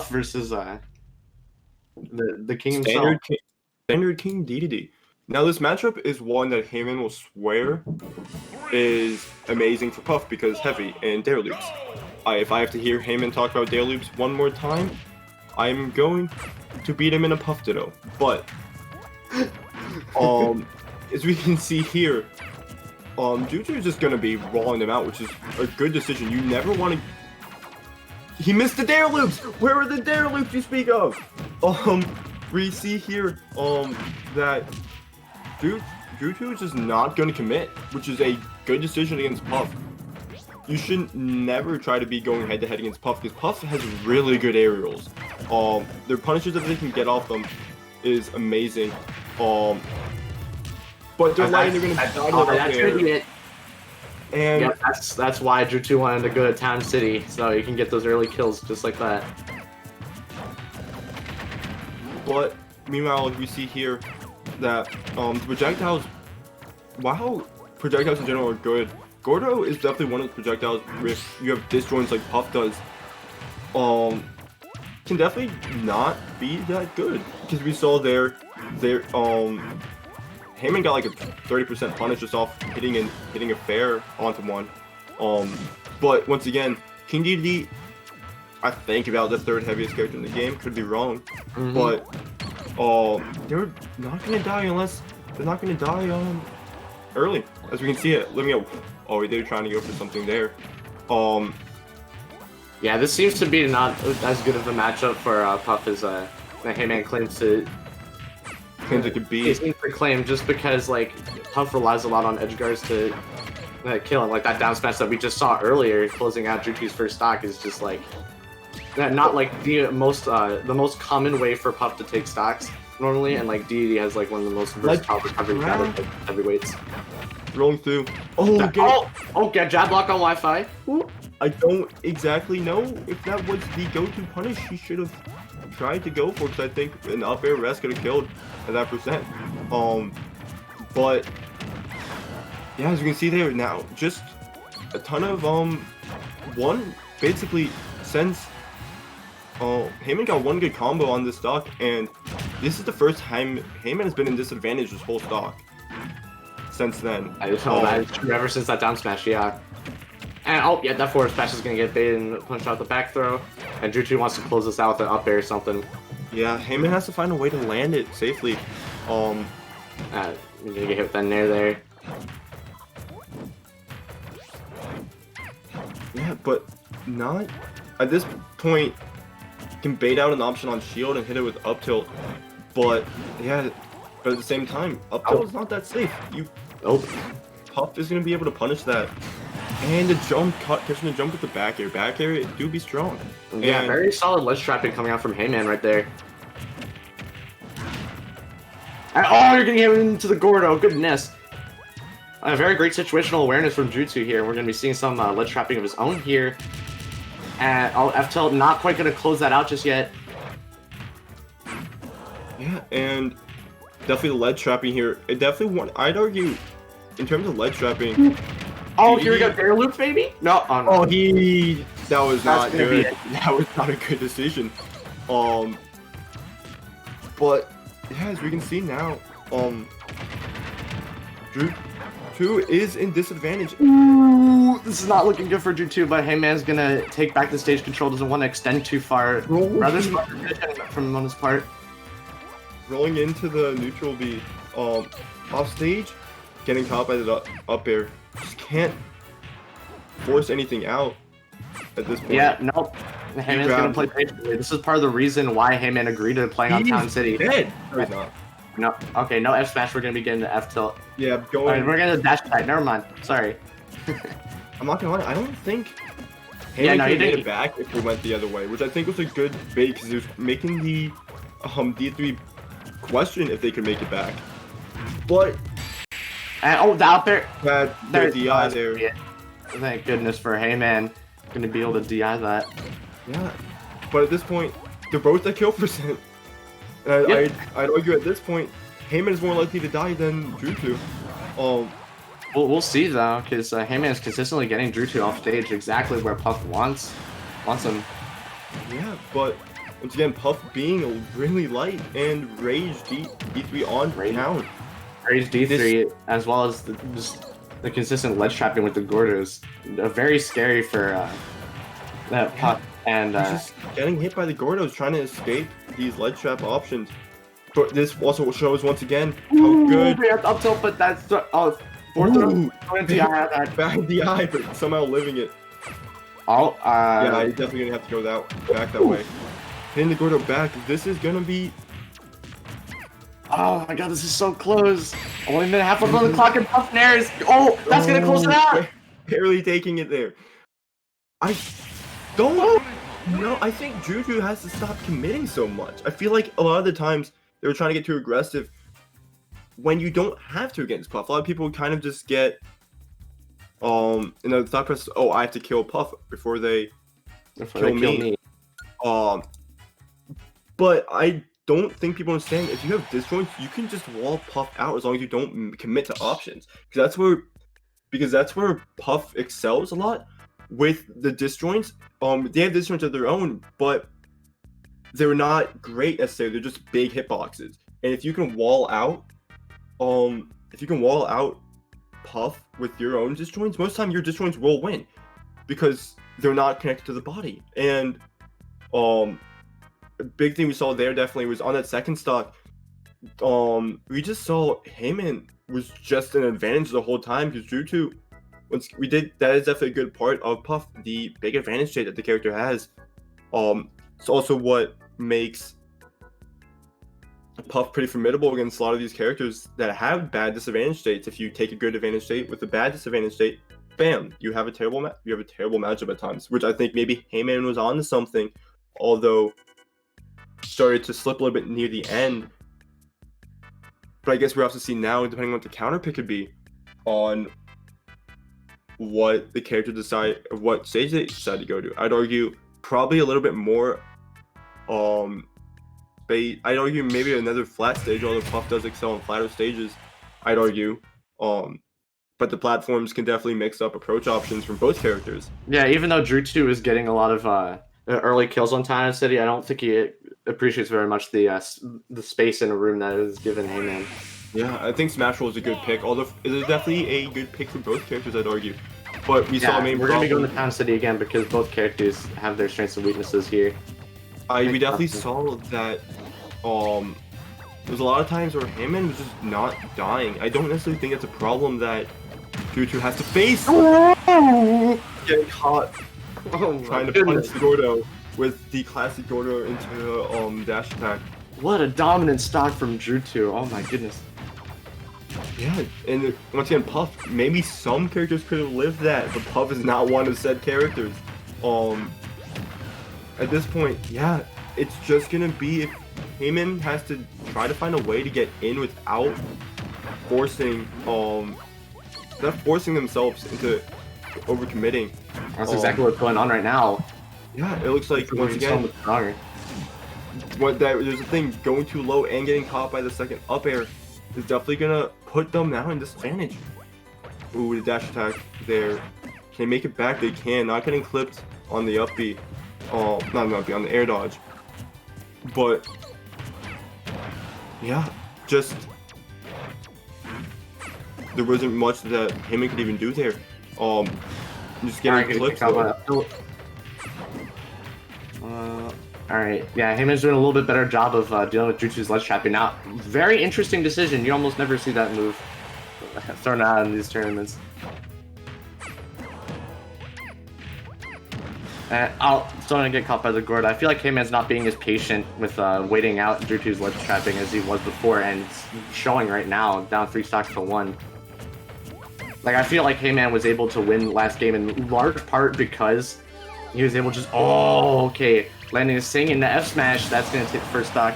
versus the king himself. Standard King Dedede. Now this matchup is one that Heyman will swear is amazing for Puff because heavy and dare loops. If I have to hear Heyman talk about dare loops one more time, I'm going to beat him in a Puff Ditto. But as we can see here, Drewtwo is just gonna be rolling them out, which is a good decision. You never want to. He missed the dare loops. Where are the dare loops you speak of? We see here that Drewtwo is just not going to commit, which is a good decision against Puff. You should never try to be going head-to-head against Puff, because Puff has really good aerials. Their punishes that they can get off them is amazing. But they're lighting, they're going to die there. And yeah, that's why Drewtwo wanted to go to Town City, so you can get those early kills just like that. But meanwhile, we see here that projectiles, while projectiles in general are good, Gordo is definitely one of those projectiles where you have disjoints like Puff does. Can definitely not be that good, because we saw there Heyman got like a 30% punish just off hitting a fair onto one. But once again, King Dedede, I think about the third heaviest character in the game. Could be wrong, but they're not gonna die unless they're not gonna die early. As we can see it, let me go. Oh, they're trying to go for something there. Yeah, this seems to be not as good of a matchup for Puff as Heyman claims it could be. He seems to claim, just because like Puff relies a lot on edge guards to kill him. Like that down smash that we just saw earlier, closing out Drewtwo's first stock, is just like not like the most common way for Puff to take stocks normally, and like Dedede has like one of the most versatile recovery heavyweights. Rolling through. Get jab block on Wi-Fi. I don't exactly know if that was the go-to punish he should have tried to go for, because I think an up air rest could have killed at that percent. But yeah, as you can see there now, just a ton of one basically since Heyman got one good combo on this stock, and this is the first time Heyman has been in disadvantage this whole stock since then. I just know that true ever since that down smash, yeah. And that forward smash is gonna get baited and punched out the back throw, and Drewtwo wants to close this out with an up air or something. Yeah, Heyman has to find a way to land it safely. You're gonna get hit with that nair there. Yeah, but not at this point. Can bait out an option on shield and hit it with up tilt, but yeah, but at the same time, up tilt is not that safe. Puff is gonna be able to punish that, and the jump catching the jump with the back air. Back air, it do be strong. Yeah, and very solid ledge trapping coming out from Heyman right there. And, you're gonna get into the Gordo. Goodness. A very great situational awareness from Drewtwo here. We're gonna be seeing some ledge trapping of his own here. And F-tilt not quite going to close that out just yet. Yeah, and definitely the ledge trapping here. It definitely I'd argue, in terms of ledge trapping. Here we go, dare loop, baby? No, that was not good. That was not a good decision. But yeah, as we can see now, Drewtwo is in disadvantage. Ooh, this is not looking good for Drewtwo, but Heyman's gonna take back the stage control. Doesn't want to extend too far. Rather smart from on his part. Rolling into the neutral B, off stage, getting caught by the up air. Just can't force anything out at this point. Yeah, nope. Heyman's gonna play patiently. This is part of the reason why Heyman agreed to playing on Town City. Dead. No, he's not. No, okay, no F smash. We're gonna be getting the F tilt. Yeah, going. We're gonna dash attack. Never mind. Sorry. I'm not gonna lie. I don't think Heyman could get it back if we went the other way, which I think was a good bait, because it was making the D3 question if they could make it back. But and the up air. Their DI there. Yeah. Thank goodness for Heyman gonna be able to DI that. Yeah, but at this point, they're both at kill percent. And I'd argue at this point, Heyman is more likely to die than Drewtwo. We'll see though, because Heyman is consistently getting Drewtwo off stage exactly where Puff wants him. Yeah, but Once again, Puff being really light and Rage D3 on down. Rage D3 as well as just the consistent ledge trapping with the Gordos. Very scary for that Puff. And he's just getting hit by the Gordos, trying to escape these ledge trap options. But this also shows once again how good. Up tilt, but that's fourth throw. Back in the eye, but somehow living it. Oh, yeah, he's definitely gonna have to go back that way. Hitting the Gordo back. This is gonna be. Oh my god, this is so close. Only a minute half left on the clock and Puff Nares. Oh, that's gonna close it out. Barely taking it there. I don't know. I think Drewtwo has to stop committing so much. I feel like a lot of the times they were trying to get too aggressive when you don't have to against Puff. A lot of people kind of just get the thought process, oh, I have to kill Puff before they kill me. But I don't think people understand, if you have disjoints, you can just wall Puff out as long as you don't commit to options. Because that's where Puff excels a lot with the disjoints. They have disjoints of their own, but they're not great necessarily. They're just big hitboxes. And if you can wall out Puff with your own disjoints, most of the time your disjoints will win because they're not connected to the body. And a big thing we saw there definitely was on that second stock. We just saw Heyman was just an advantage the whole time because Drewtwo, that is definitely a good part of Puff, the big advantage state that the character has. It's also what makes Puff pretty formidable against a lot of these characters that have bad disadvantage states. If you take a good advantage state with a bad disadvantage state, bam, you have a terrible matchup at times, which I think maybe Heyman was on to something, although started to slip a little bit near the end. But I guess we'll have to see now, depending on what the counter pick could be, on what the character what stage they decide to go to. I'd argue probably a little bit more. I'd argue maybe another flat stage, although Puff does excel on flatter stages. I'd argue. But the platforms can definitely mix up approach options from both characters. Yeah, even though Drewtwo is getting a lot of early kills on Time City, I don't think he appreciates very much the space in a room that is given Heyman. Yeah, I think Smash Roll is a good pick, although it is definitely a good pick for both characters, I'd argue. But we saw we're going to be going to Town City again because both characters have their strengths and weaknesses here. We definitely saw that there's a lot of times where Heyman was just not dying. I don't necessarily think it's a problem that Drewtwo has to face. Getting caught trying to punch the Gordo with the classic Gordo into dash attack. What a dominant stock from Drewtwo. Oh my goodness. Yeah, and once again, Puff, maybe some characters could have lived that, but Puff is not one of said characters. At this point, yeah, it's just gonna be if Heyman has to try to find a way to get in without forcing themselves into overcommitting. That's exactly what's going on right now. Yeah, it looks like once again, there's a thing, going too low and getting caught by the second up air is definitely gonna put them now in disadvantage. Ooh, the dash attack there. Can they make it back? They can. Not getting clipped on the up B. Not on the up B, on the air dodge. But yeah, just there wasn't much that Heyman could even do there. Just getting clipped. Alright, yeah, Heyman's doing a little bit better job of dealing with Drewtwo's ledge trapping. Now, very interesting decision. You almost never see that move thrown out in these tournaments. And still gonna get caught by the Gordo. I feel like Heyman's not being as patient with waiting out Drewtwo's ledge trapping as he was before, and it's showing right now, down 3 stocks to 1. Like, I feel like Heyman was able to win last game in large part because he was able to just, landing a Sing in the F smash. That's going to take the first stock.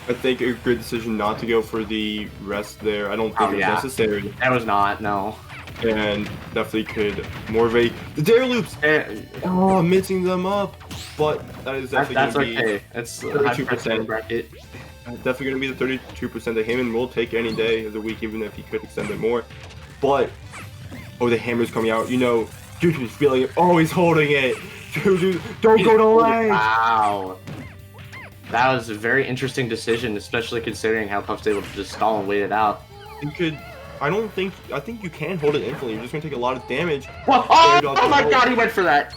I think a good decision not to go for the rest there. I don't think it was necessary. That was not, no. And definitely could more of the dare loops. Mixing them up. But that is definitely going to be It's 32% bracket. Definitely going to be the 32% that Heyman will take any day of the week, even if he could extend it more. But the hammer's coming out. You know, Drewtwo's feeling it. Oh, he's holding it. Don't go to ledge. Wow. That was a very interesting decision, especially considering how Puff's able to just stall and wait it out. You could. I think you can hold it infinitely. You're just gonna take a lot of damage. What? Oh my god, he went for that.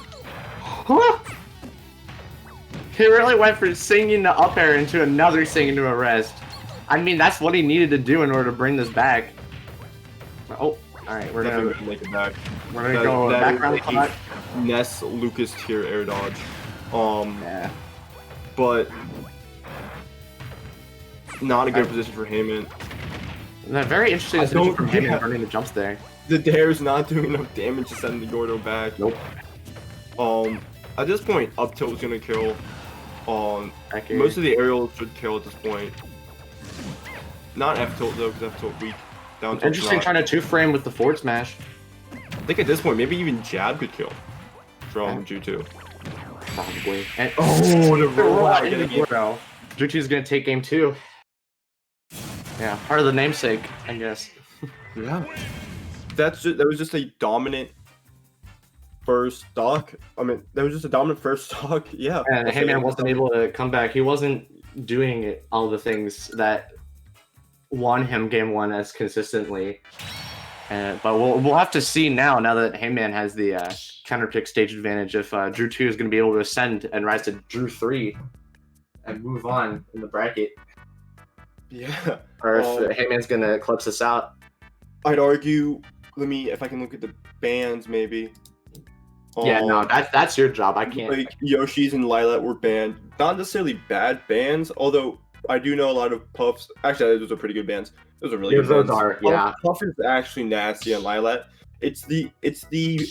Huh? He really went from singing the up air into another sing into a rest. I mean, that's what he needed to do in order to bring this back. Oh, alright, we're gonna make it back. We're gonna go background clock. Ness Lucas tier air dodge. Yeah. But not a good position for Heyman. Very interesting decision from Heyman running the jumps there. The dare's not doing enough damage to send the Gordo back. Nope. At this point, up tilt is gonna kill. Most of the aerials should kill at this point. Not F tilt though, because F tilt weak. Down tilt. Interesting trying to 2-frame with the forward smash. I think at this point, maybe even jab could kill from Drewtwo. Probably. And the roll out into Gordo. Drewtwo's gonna take game 2. Yeah, part of the namesake, I guess. Yeah. That was just a dominant first stock. I mean, that was just a dominant first stock. Yeah. And Heyman wasn't able to come back. He wasn't doing all the things that won him game 1 as consistently. But we'll have to see now that Heyman has the counter pick stage advantage, if Drewtwo is going to be able to ascend and rise to Drew 3 and move on in the bracket. Yeah. Or if Heyman's going to eclipse us out. I'd argue, if I can look at the bands maybe. Yeah, no, that's your job. I can't. Like Yoshi's and Lilat were banned. Not necessarily bad bands, although I do know a lot of Puffs. Actually, those are pretty good bands. Those are really good bands. Those are, yeah. Puff is actually nasty on Lilat. It's the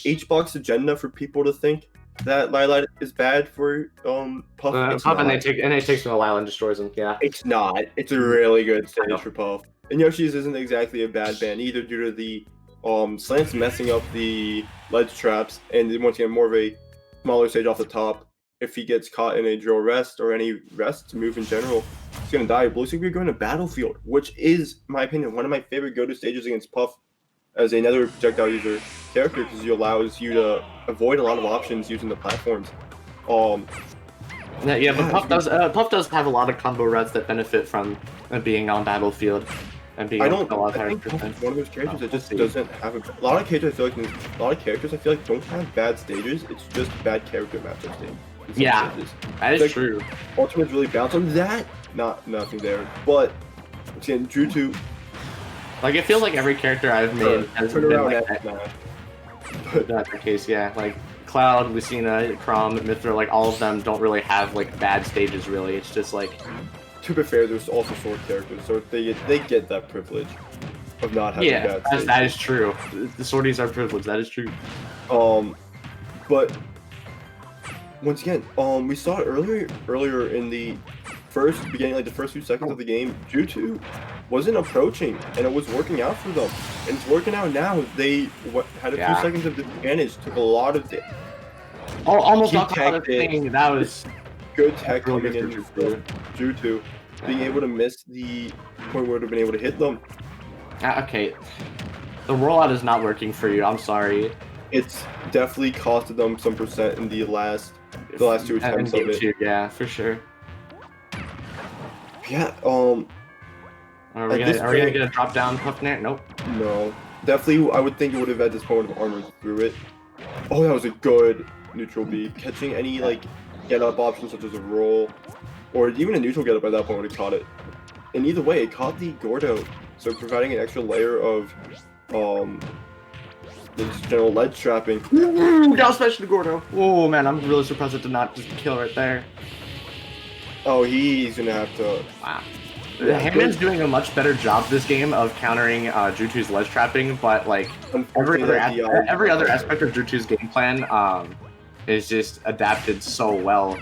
H-Box agenda for people to think that Lilat is bad for Puff. Puff and they take from the Lilat and destroys them. Yeah. It's not. It's a really good stage for Puff. And Yoshi's isn't exactly a bad band either, due to the slants messing up the ledge traps, and once again more of a smaller stage off the top. If he gets caught in a drill rest or any rest move in general, he's gonna die. But looks like we're going to Battlefield, which is, in my opinion, one of my favorite go-to stages against Puff as another projectile user character, because it allows you to avoid a lot of options using the platforms. Yeah, but Puff does have a lot of combo reds that benefit from being on Battlefield. And being I think Puff is one of those characters that just doesn't have a lot of characters. I feel like don't have bad stages. It's just bad character matchup stage. Yeah, that is true. Ultimate's really bounced on that. Nothing there. But again, Drewtwo. Like, it feels like every character I've made has been like that. Not the case, yeah. Like Cloud, Lucina, Crom, Mithra, like all of them don't really have like bad stages. Really, it's just like. To be fair, there's also sword characters, so they get that privilege of not having bad stages. That is true. The swordies are privileged. That is true. But once again, we saw it earlier in the beginning, like the first few seconds of the game. Drewtwo wasn't approaching, and it was working out for them, and it's working out now. They had a few seconds of disadvantage, took a lot of damage. Oh, almost not a thing. That was good tech coming in for Drewtwo, being able to miss the point where it would have been able to hit them. Okay, the rollout is not working for you. I'm sorry. It's definitely costed them some percent in the last 2 attempts of it. Yeah, for sure. Yeah. Are we gonna get a drop down Puff there? Nope. No. Definitely, I would think it would have at this point of armored through it. Oh, that was a good neutral B. Catching any get up options such as a roll, or even a neutral get up at that point would have caught it. And either way, it caught the Gordo, so providing an extra layer of just general ledge trapping. Down smash to Gordo. Oh man, I'm really surprised it did not just kill right there. Oh, he's gonna have to. Wow. Heyman's doing a much better job this game of countering Drewtwo's ledge trapping, but like every other aspect of Drewtwo's game plan is just adapted so well.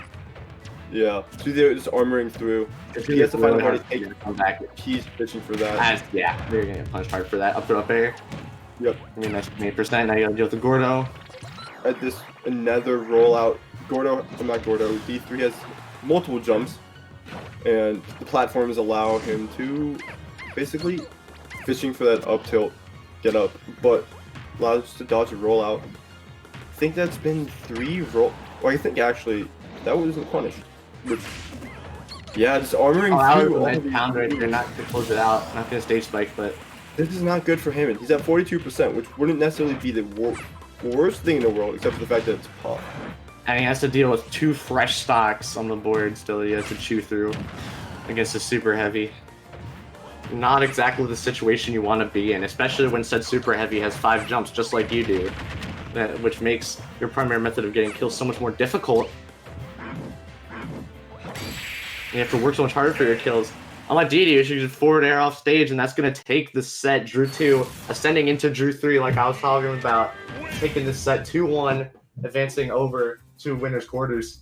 Yeah, so they're just armoring through. He has to find out how to take back. He's pitching for that. Yeah, they're gonna punch hard for that. Up throw up air. Yep. I mean, that's 8%. Now you gotta deal with the Gordo. At this, another rollout. D3 has multiple jumps, and the platforms allow him to basically fishing for that up tilt, get up, but allows to dodge a rollout. I think that's been 3 roll. Well, I think actually that wasn't punished. Which Yeah, just armoring Oh, that through was all a nice these pound right there, moves. not to close it out. Not gonna stage spike, but This is not good for him. He's at 42%, which wouldn't necessarily be the worst thing in the world, except for the fact that it's Puff. and he has to deal with 2 fresh stocks on the board still he has to chew through against a super heavy. Not exactly the situation you want to be in, especially when said super heavy has 5 jumps just like you do, which makes your primary method of getting kills so much more difficult. You have to work so much harder for your kills. Unlike Dedede, you should just forward air off stage, and that's going to take the set Drewtwo, ascending into Drew3 like I was talking about, taking this set 2-1, advancing over to winner's quarters.